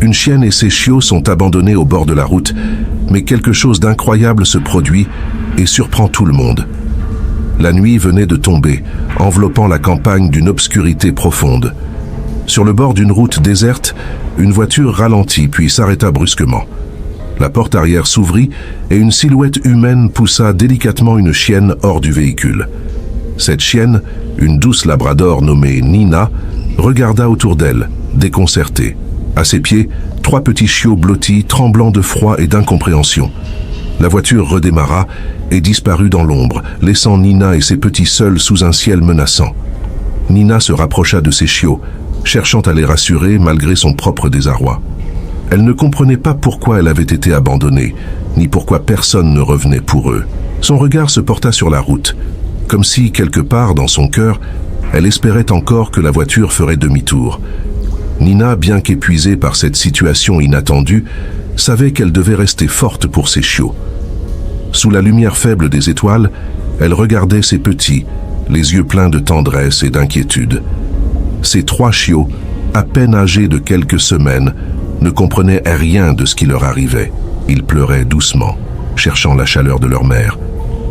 Une chienne et ses chiots sont abandonnés au bord de la route, mais quelque chose d'incroyable se produit et surprend tout le monde. La nuit venait de tomber, enveloppant la campagne d'une obscurité profonde. Sur le bord d'une route déserte, une voiture ralentit puis s'arrêta brusquement. La porte arrière s'ouvrit et une silhouette humaine poussa délicatement une chienne hors du véhicule. Cette chienne, une douce labrador nommée Nina, regarda autour d'elle, déconcertée. À ses pieds, 3 petits chiots blottis, tremblants de froid et d'incompréhension. La voiture redémarra et disparut dans l'ombre, laissant Nina et ses petits seuls sous un ciel menaçant. Nina se rapprocha de ses chiots, cherchant à les rassurer malgré son propre désarroi. Elle ne comprenait pas pourquoi elle avait été abandonnée, ni pourquoi personne ne revenait pour eux. Son regard se porta sur la route, comme si, quelque part dans son cœur, elle espérait encore que la voiture ferait demi-tour. Nina, bien qu'épuisée par cette situation inattendue, savait qu'elle devait rester forte pour ses chiots. Sous la lumière faible des étoiles, elle regardait ses petits, les yeux pleins de tendresse et d'inquiétude. Ces 3 chiots, à peine âgés de quelques semaines, ne comprenaient rien de ce qui leur arrivait. Ils pleuraient doucement, cherchant la chaleur de leur mère,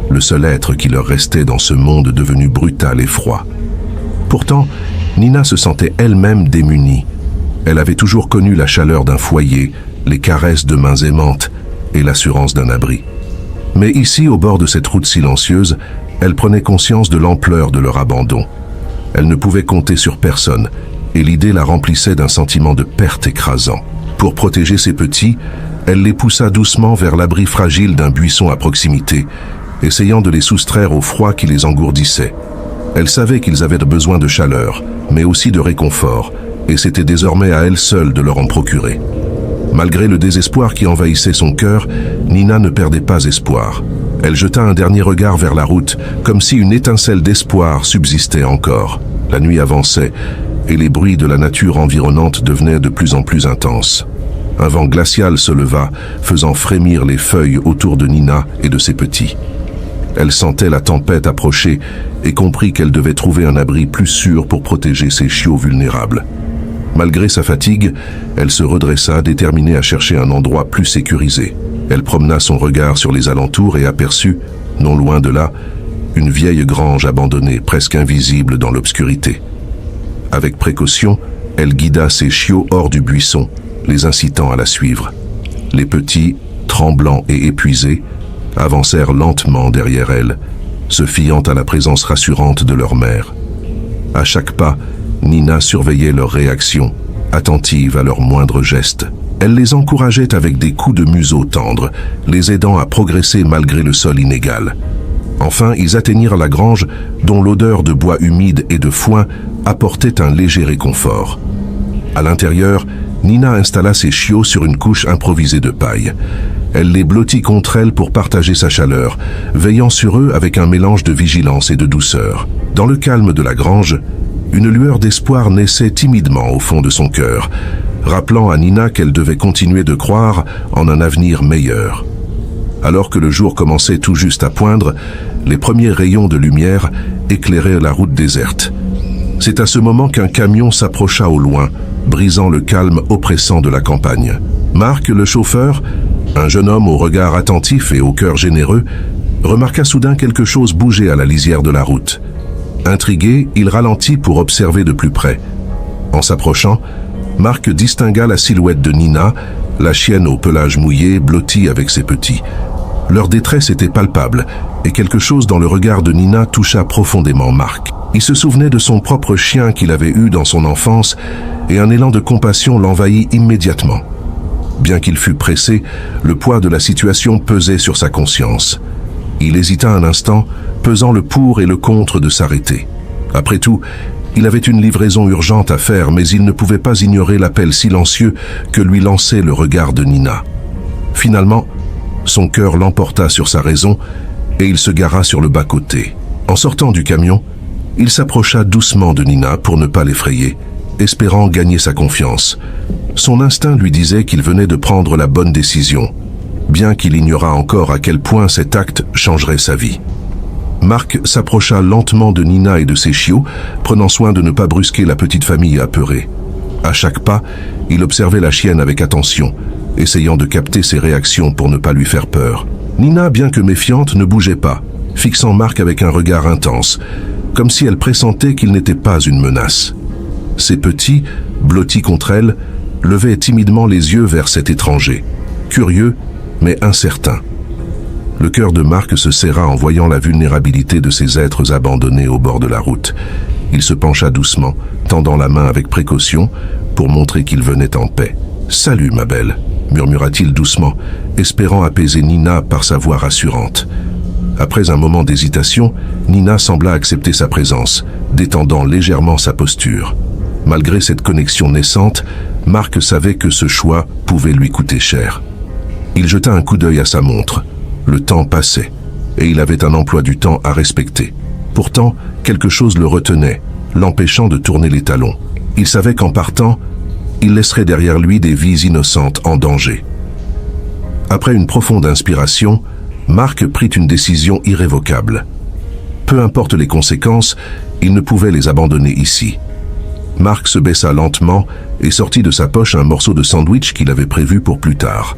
le seul être qui leur restait dans ce monde devenu brutal et froid. Pourtant, Nina se sentait elle-même démunie. Elle avait toujours connu la chaleur d'un foyer, les caresses de mains aimantes et l'assurance d'un abri. Mais ici, au bord de cette route silencieuse, elle prenait conscience de l'ampleur de leur abandon. Elle ne pouvait compter sur personne, et l'idée la remplissait d'un sentiment de perte écrasant. Pour protéger ses petits, elle les poussa doucement vers l'abri fragile d'un buisson à proximité, essayant de les soustraire au froid qui les engourdissait. Elle savait qu'ils avaient besoin de chaleur, mais aussi de réconfort, et c'était désormais à elle seule de leur en procurer. Malgré le désespoir qui envahissait son cœur, Nina ne perdait pas espoir. Elle jeta un dernier regard vers la route, comme si une étincelle d'espoir subsistait encore. La nuit avançait, et les bruits de la nature environnante devenaient de plus en plus intenses. Un vent glacial se leva, faisant frémir les feuilles autour de Nina et de ses petits. Elle sentait la tempête approcher et comprit qu'elle devait trouver un abri plus sûr pour protéger ses chiots vulnérables. Malgré sa fatigue, elle se redressa, déterminée à chercher un endroit plus sécurisé. Elle promena son regard sur les alentours et aperçut, non loin de là, une vieille grange abandonnée, presque invisible dans l'obscurité. Avec précaution, elle guida ses chiots hors du buisson, les incitant à la suivre. Les petits, tremblants et épuisés, avancèrent lentement derrière elle, se fiant à la présence rassurante de leur mère. À chaque pas, Nina surveillait leurs réactions, attentive à leurs moindres gestes. Elle les encourageait avec des coups de museau tendres, les aidant à progresser malgré le sol inégal. Enfin, ils atteignirent la grange, dont l'odeur de bois humide et de foin apportait un léger réconfort. À l'intérieur, Nina installa ses chiots sur une couche improvisée de paille. Elle les blottit contre elle pour partager sa chaleur, veillant sur eux avec un mélange de vigilance et de douceur. Dans le calme de la grange, une lueur d'espoir naissait timidement au fond de son cœur, rappelant à Nina qu'elle devait continuer de croire en un avenir meilleur. Alors que le jour commençait tout juste à poindre, les premiers rayons de lumière éclairaient la route déserte. C'est à ce moment qu'un camion s'approcha au loin, brisant le calme oppressant de la campagne. Marc, le chauffeur, un jeune homme au regard attentif et au cœur généreux, remarqua soudain quelque chose bouger à la lisière de la route. Intrigué, il ralentit pour observer de plus près. En s'approchant, Marc distingua la silhouette de Nina, la chienne au pelage mouillé, blottie avec ses petits. Leur détresse était palpable, et quelque chose dans le regard de Nina toucha profondément Marc. Il se souvenait de son propre chien qu'il avait eu dans son enfance, et un élan de compassion l'envahit immédiatement. Bien qu'il fût pressé, le poids de la situation pesait sur sa conscience. Il hésita un instant, pesant le pour et le contre de s'arrêter. Après tout, il avait une livraison urgente à faire, mais il ne pouvait pas ignorer l'appel silencieux que lui lançait le regard de Nina. Finalement, son cœur l'emporta sur sa raison et il se gara sur le bas-côté. En sortant du camion, il s'approcha doucement de Nina pour ne pas l'effrayer, espérant gagner sa confiance. Son instinct lui disait qu'il venait de prendre la bonne décision, bien qu'il ignorât encore à quel point cet acte changerait sa vie. Marc s'approcha lentement de Nina et de ses chiots, prenant soin de ne pas brusquer la petite famille apeurée. À chaque pas, il observait la chienne avec attention, essayant de capter ses réactions pour ne pas lui faire peur. Nina, bien que méfiante, ne bougeait pas, fixant Marc avec un regard intense, comme si elle pressentait qu'il n'était pas une menace. Ses petits, blottis contre elle, levaient timidement les yeux vers cet étranger, curieux mais incertain. Le cœur de Marc se serra en voyant la vulnérabilité de ces êtres abandonnés au bord de la route. Il se pencha doucement, tendant la main avec précaution pour montrer qu'il venait en paix. « Salut, ma belle », murmura-t-il doucement, espérant apaiser Nina par sa voix rassurante. Après un moment d'hésitation, Nina sembla accepter sa présence, détendant légèrement sa posture. Malgré cette connexion naissante, Marc savait que ce choix pouvait lui coûter cher. Il jeta un coup d'œil à sa montre. Le temps passait, et il avait un emploi du temps à respecter. Pourtant, quelque chose le retenait, l'empêchant de tourner les talons. Il savait qu'en partant, il laisserait derrière lui des vies innocentes en danger. Après une profonde inspiration, Marc prit une décision irrévocable. Peu importe les conséquences, il ne pouvait les abandonner ici. Marc se baissa lentement et sortit de sa poche un morceau de sandwich qu'il avait prévu pour plus tard.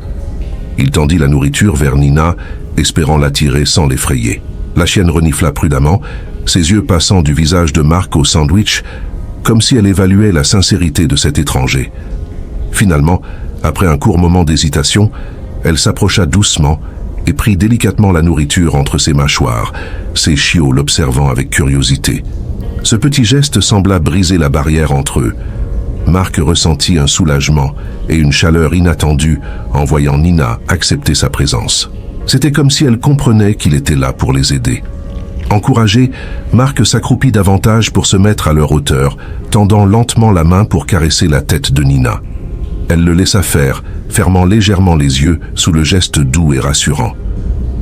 Il tendit la nourriture vers Nina, espérant l'attirer sans l'effrayer. La chienne renifla prudemment, ses yeux passant du visage de Marc au sandwich, comme si elle évaluait la sincérité de cet étranger. Finalement, après un court moment d'hésitation, elle s'approcha doucement et prit délicatement la nourriture entre ses mâchoires, ses chiots l'observant avec curiosité. Ce petit geste sembla briser la barrière entre eux. Marc ressentit un soulagement et une chaleur inattendue en voyant Nina accepter sa présence. C'était comme si elle comprenait qu'il était là pour les aider. Encouragé, Marc s'accroupit davantage pour se mettre à leur hauteur, tendant lentement la main pour caresser la tête de Nina. Elle le laissa faire, fermant légèrement les yeux sous le geste doux et rassurant.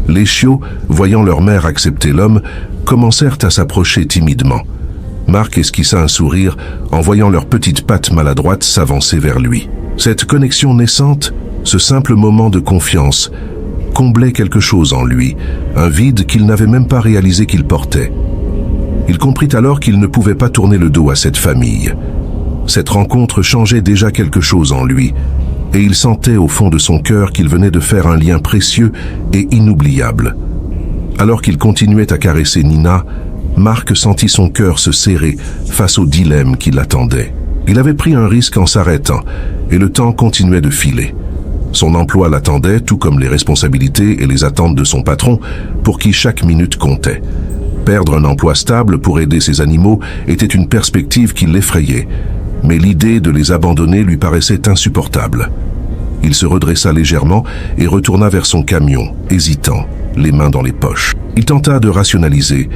Les chiots, voyant leur mère accepter l'homme, commencèrent à s'approcher timidement. Marc esquissa un sourire en voyant leurs petites pattes maladroites s'avancer vers lui. Cette connexion naissante, ce simple moment de confiance, comblait quelque chose en lui, un vide qu'il n'avait même pas réalisé qu'il portait. Il comprit alors qu'il ne pouvait pas tourner le dos à cette famille. Cette rencontre changeait déjà quelque chose en lui, et il sentait au fond de son cœur qu'il venait de faire un lien précieux et inoubliable. Alors qu'il continuait à caresser Nina, Marc sentit son cœur se serrer face au dilemme qui l'attendait. Il avait pris un risque en s'arrêtant, et le temps continuait de filer. Son emploi l'attendait, tout comme les responsabilités et les attentes de son patron, pour qui chaque minute comptait. Perdre un emploi stable pour aider ses animaux était une perspective qui l'effrayait, mais l'idée de les abandonner lui paraissait insupportable. Il se redressa légèrement et retourna vers son camion, hésitant, les mains dans les poches. Il tenta de rationaliser,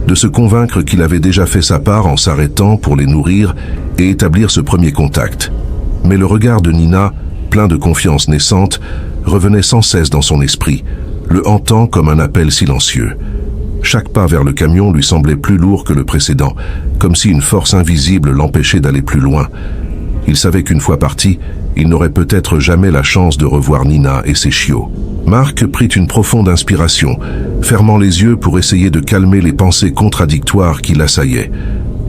de se convaincre qu'il avait déjà fait sa part en s'arrêtant pour les nourrir et établir ce premier contact. Mais le regard de Nina, plein de confiance naissante, revenait sans cesse dans son esprit, le hantant comme un appel silencieux. Chaque pas vers le camion lui semblait plus lourd que le précédent, comme si une force invisible l'empêchait d'aller plus loin. Il savait qu'une fois parti, il n'aurait peut-être jamais la chance de revoir Nina et ses chiots. Marc prit une profonde inspiration, fermant les yeux pour essayer de calmer les pensées contradictoires qui l'assaillaient.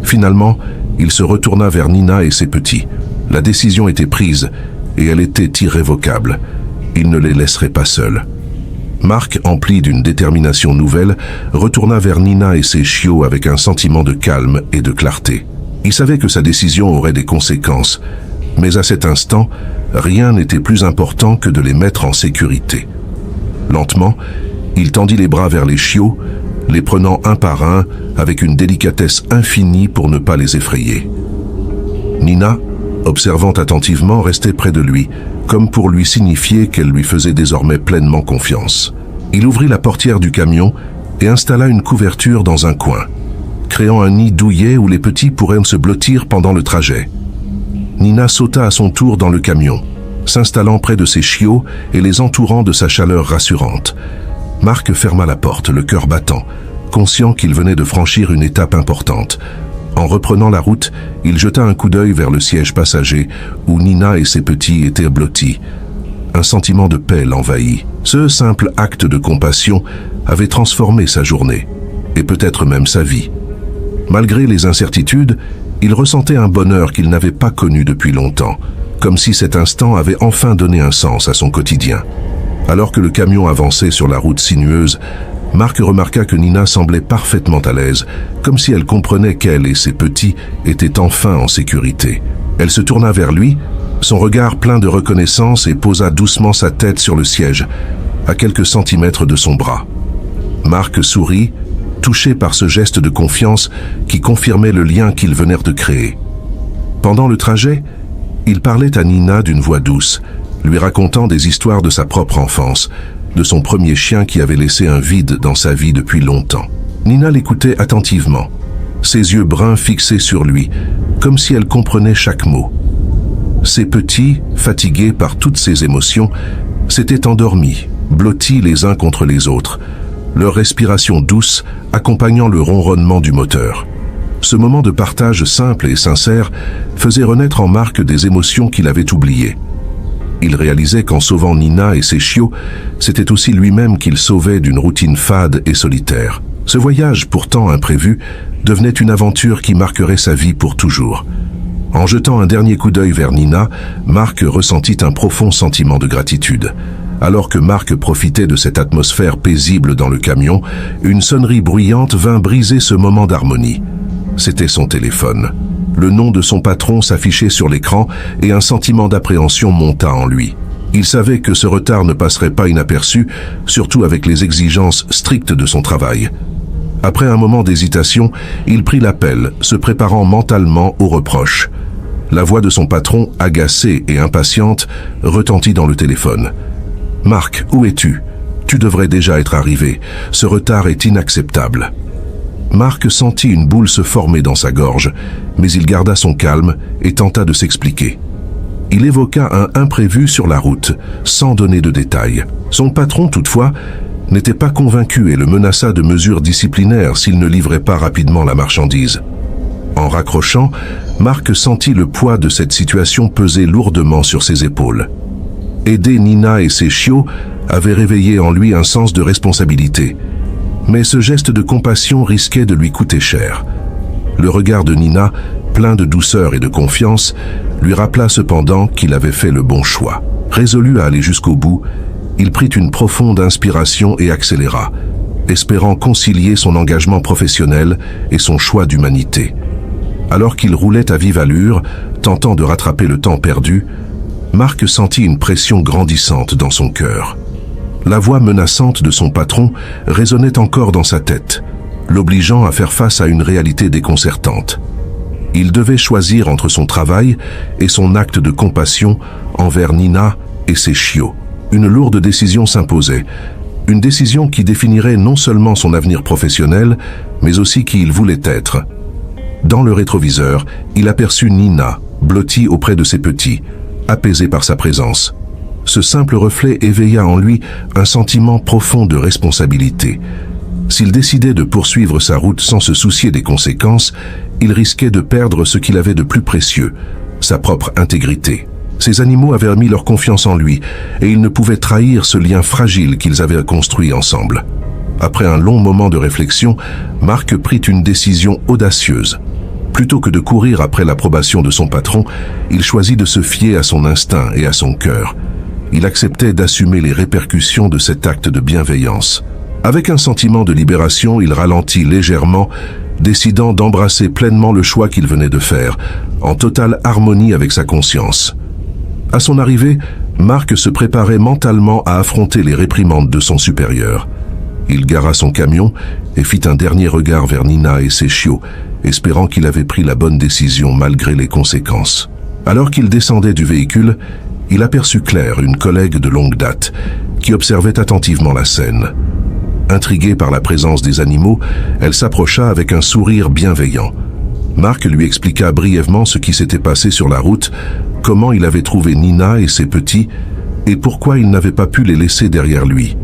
Finalement, il se retourna vers Nina et ses petits. La décision était prise, et elle était irrévocable. Il ne les laisserait pas seuls. Marc, empli d'une détermination nouvelle, retourna vers Nina et ses chiots avec un sentiment de calme et de clarté. Il savait que sa décision aurait des conséquences, mais à cet instant, rien n'était plus important que de les mettre en sécurité. Lentement, il tendit les bras vers les chiots, les prenant un par un avec une délicatesse infinie pour ne pas les effrayer. Nina, observant attentivement, restait près de lui, comme pour lui signifier qu'elle lui faisait désormais pleinement confiance. Il ouvrit la portière du camion et installa une couverture dans un coin, créant un nid douillet où les petits pourraient se blottir pendant le trajet. Nina sauta à son tour dans le camion, s'installant près de ses chiots et les entourant de sa chaleur rassurante. Marc ferma la porte, le cœur battant, conscient qu'il venait de franchir une étape importante. En reprenant la route, il jeta un coup d'œil vers le siège passager où Nina et ses petits étaient blottis. Un sentiment de paix l'envahit. Ce simple acte de compassion avait transformé sa journée, et peut-être même sa vie. Malgré les incertitudes, Il ressentait un bonheur qu'il n'avait pas connu depuis longtemps, comme si cet instant avait enfin donné un sens à son quotidien. Alors que le camion avançait sur la route sinueuse, Marc remarqua que Nina semblait parfaitement à l'aise, comme si elle comprenait qu'elle et ses petits étaient enfin en sécurité. Elle se tourna vers lui, son regard plein de reconnaissance, et posa doucement sa tête sur le siège, à quelques centimètres de son bras. Marc sourit, touché par ce geste de confiance qui confirmait le lien qu'ils venèrent de créer. Pendant le trajet, il parlait à Nina d'une voix douce, lui racontant des histoires de sa propre enfance, de son premier chien qui avait laissé un vide dans sa vie depuis longtemps. Nina l'écoutait attentivement, ses yeux bruns fixés sur lui, comme si elle comprenait chaque mot. Ses petits, fatigués par toutes ces émotions, s'étaient endormis, blottis les uns contre les autres, leur respiration douce accompagnant le ronronnement du moteur. Ce moment de partage simple et sincère faisait renaître en Marc des émotions qu'il avait oubliées. Il réalisait qu'en sauvant Nina et ses chiots, c'était aussi lui-même qu'il sauvait d'une routine fade et solitaire. Ce voyage, pourtant imprévu, devenait une aventure qui marquerait sa vie pour toujours. En jetant un dernier coup d'œil vers Nina, Marc ressentit un profond sentiment de gratitude. Alors que Marc profitait de cette atmosphère paisible dans le camion, une sonnerie bruyante vint briser ce moment d'harmonie. C'était son téléphone. Le nom de son patron s'affichait sur l'écran et un sentiment d'appréhension monta en lui. Il savait que ce retard ne passerait pas inaperçu, surtout avec les exigences strictes de son travail. Après un moment d'hésitation, il prit l'appel, se préparant mentalement aux reproches. La voix de son patron, agacée et impatiente, retentit dans le téléphone. « Marc, où es-tu? Tu devrais déjà être arrivé. Ce retard est inacceptable. » Marc sentit une boule se former dans sa gorge, mais il garda son calme et tenta de s'expliquer. Il évoqua un imprévu sur la route, sans donner de détails. Son patron, toutefois, n'était pas convaincu et le menaça de mesures disciplinaires s'il ne livrait pas rapidement la marchandise. En raccrochant, Marc sentit le poids de cette situation peser lourdement sur ses épaules. Aider Nina et ses chiots avait réveillé en lui un sens de responsabilité. Mais ce geste de compassion risquait de lui coûter cher. Le regard de Nina, plein de douceur et de confiance, lui rappela cependant qu'il avait fait le bon choix. Résolu à aller jusqu'au bout, il prit une profonde inspiration et accéléra, espérant concilier son engagement professionnel et son choix d'humanité. Alors qu'il roulait à vive allure, tentant de rattraper le temps perdu, Marc sentit une pression grandissante dans son cœur. La voix menaçante de son patron résonnait encore dans sa tête, l'obligeant à faire face à une réalité déconcertante. Il devait choisir entre son travail et son acte de compassion envers Nina et ses chiots. Une lourde décision s'imposait, une décision qui définirait non seulement son avenir professionnel, mais aussi qui il voulait être. Dans le rétroviseur, il aperçut Nina, blottie auprès de ses petits, apaisée par sa présence. Ce simple reflet éveilla en lui un sentiment profond de responsabilité. S'il décidait de poursuivre sa route sans se soucier des conséquences, il risquait de perdre ce qu'il avait de plus précieux, sa propre intégrité. Ces animaux avaient mis leur confiance en lui, et il ne pouvait trahir ce lien fragile qu'ils avaient construit ensemble. Après un long moment de réflexion, Marc prit une décision audacieuse. Plutôt que de courir après l'approbation de son patron, il choisit de se fier à son instinct et à son cœur. Il acceptait d'assumer les répercussions de cet acte de bienveillance. Avec un sentiment de libération, il ralentit légèrement, décidant d'embrasser pleinement le choix qu'il venait de faire, en totale harmonie avec sa conscience. À son arrivée, Marc se préparait mentalement à affronter les réprimandes de son supérieur. Il gara son camion et fit un dernier regard vers Nina et ses chiots, espérant qu'il avait pris la bonne décision malgré les conséquences. Alors qu'il descendait du véhicule, il aperçut Claire, une collègue de longue date, qui observait attentivement la scène. Intriguée par la présence des animaux, elle s'approcha avec un sourire bienveillant. Marc lui expliqua brièvement ce qui s'était passé sur la route, comment il avait trouvé Nina et ses petits, et pourquoi il n'avait pas pu les laisser derrière lui.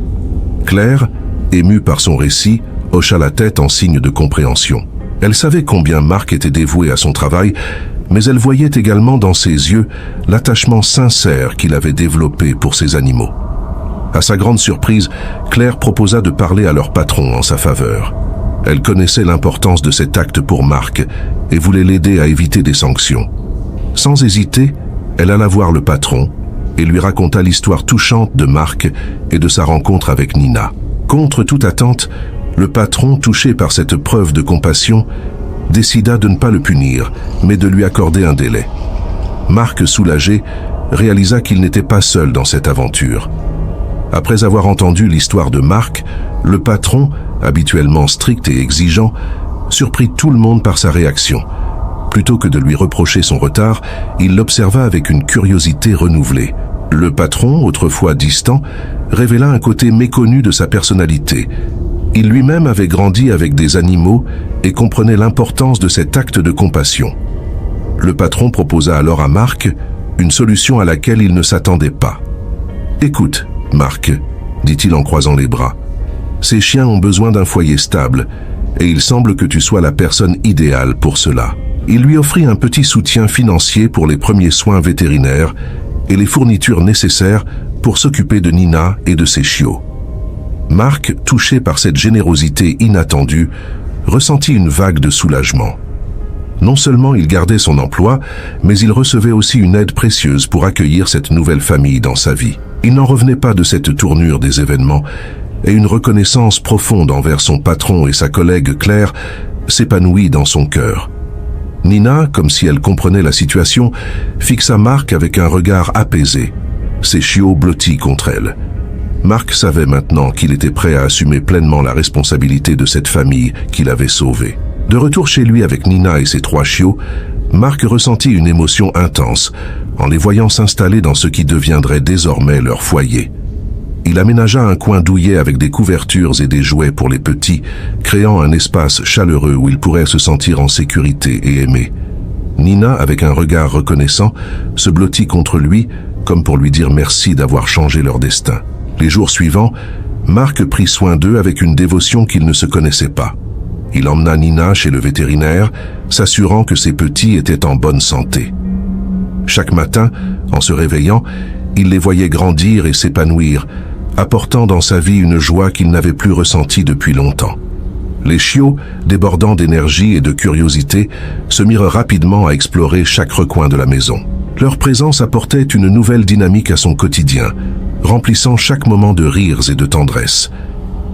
Claire, émue par son récit, hocha la tête en signe de compréhension. Elle savait combien Marc était dévoué à son travail, mais elle voyait également dans ses yeux l'attachement sincère qu'il avait développé pour ses animaux. À sa grande surprise, Claire proposa de parler à leur patron en sa faveur. Elle connaissait l'importance de cet acte pour Marc et voulait l'aider à éviter des sanctions. Sans hésiter, elle alla voir le patron et lui raconta l'histoire touchante de Marc et de sa rencontre avec Nina. Contre toute attente, le patron, touché par cette preuve de compassion, décida de ne pas le punir, mais de lui accorder un délai. Marc, soulagé, réalisa qu'il n'était pas seul dans cette aventure. Après avoir entendu l'histoire de Marc, le patron, habituellement strict et exigeant, surprit tout le monde par sa réaction. Plutôt que de lui reprocher son retard, il l'observa avec une curiosité renouvelée. Le patron, autrefois distant, révéla un côté méconnu de sa personnalité. Il lui-même avait grandi avec des animaux et comprenait l'importance de cet acte de compassion. Le patron proposa alors à Marc une solution à laquelle il ne s'attendait pas. « Écoute, Marc, dit-il en croisant les bras, ces chiens ont besoin d'un foyer stable et il semble que tu sois la personne idéale pour cela. » Il lui offrit un petit soutien financier pour les premiers soins vétérinaires et les fournitures nécessaires pour s'occuper de Nina et de ses chiots. Marc, touché par cette générosité inattendue, ressentit une vague de soulagement. Non seulement il gardait son emploi, mais il recevait aussi une aide précieuse pour accueillir cette nouvelle famille dans sa vie. Il n'en revenait pas de cette tournure des événements, et une reconnaissance profonde envers son patron et sa collègue Claire s'épanouit dans son cœur. Nina, comme si elle comprenait la situation, fixa Marc avec un regard apaisé, ses chiots blottis contre elle. Marc savait maintenant qu'il était prêt à assumer pleinement la responsabilité de cette famille qu'il avait sauvée. De retour chez lui avec Nina et ses 3 chiots, Marc ressentit une émotion intense en les voyant s'installer dans ce qui deviendrait désormais leur foyer. Il aménagea un coin douillet avec des couvertures et des jouets pour les petits, créant un espace chaleureux où ils pourraient se sentir en sécurité et aimés. Nina, avec un regard reconnaissant, se blottit contre lui, comme pour lui dire merci d'avoir changé leur destin. Les jours suivants, Marc prit soin d'eux avec une dévotion qu'ils ne se connaissaient pas. Il emmena Nina chez le vétérinaire, s'assurant que ses petits étaient en bonne santé. Chaque matin, en se réveillant, il les voyait grandir et s'épanouir, apportant dans sa vie une joie qu'il n'avait plus ressentie depuis longtemps. Les chiots, débordant d'énergie et de curiosité, se mirent rapidement à explorer chaque recoin de la maison. Leur présence apportait une nouvelle dynamique à son quotidien, remplissant chaque moment de rires et de tendresse.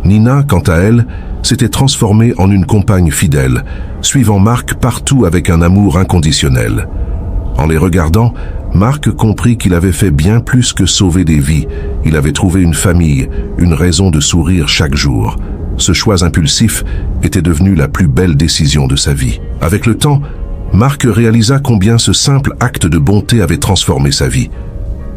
Nina, quant à elle, s'était transformée en une compagne fidèle, suivant Marc partout avec un amour inconditionnel. En les regardant, Marc comprit qu'il avait fait bien plus que sauver des vies. Il avait trouvé une famille, une raison de sourire chaque jour. Ce choix impulsif était devenu la plus belle décision de sa vie. Avec le temps, Marc réalisa combien ce simple acte de bonté avait transformé sa vie.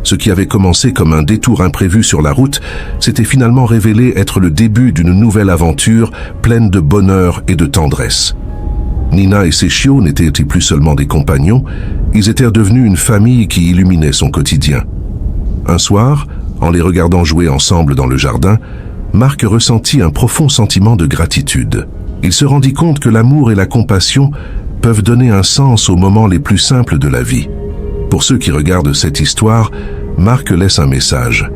Ce qui avait commencé comme un détour imprévu sur la route s'était finalement révélé être le début d'une nouvelle aventure pleine de bonheur et de tendresse. Nina et ses chiots n'étaient plus seulement des compagnons, ils étaient devenus une famille qui illuminait son quotidien. Un soir, en les regardant jouer ensemble dans le jardin, Marc ressentit un profond sentiment de gratitude. Il se rendit compte que l'amour et la compassion peuvent donner un sens aux moments les plus simples de la vie. Pour ceux qui regardent cette histoire, Marc laisse un message.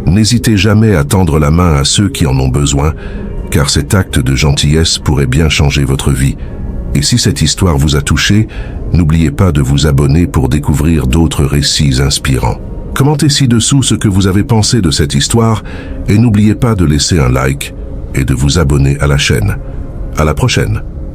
N'hésitez jamais à tendre la main à ceux qui en ont besoin, car cet acte de gentillesse pourrait bien changer votre vie. Et si cette histoire vous a touché, n'oubliez pas de vous abonner pour découvrir d'autres récits inspirants. Commentez ci-dessous ce que vous avez pensé de cette histoire et n'oubliez pas de laisser un like et de vous abonner à la chaîne. À la prochaine.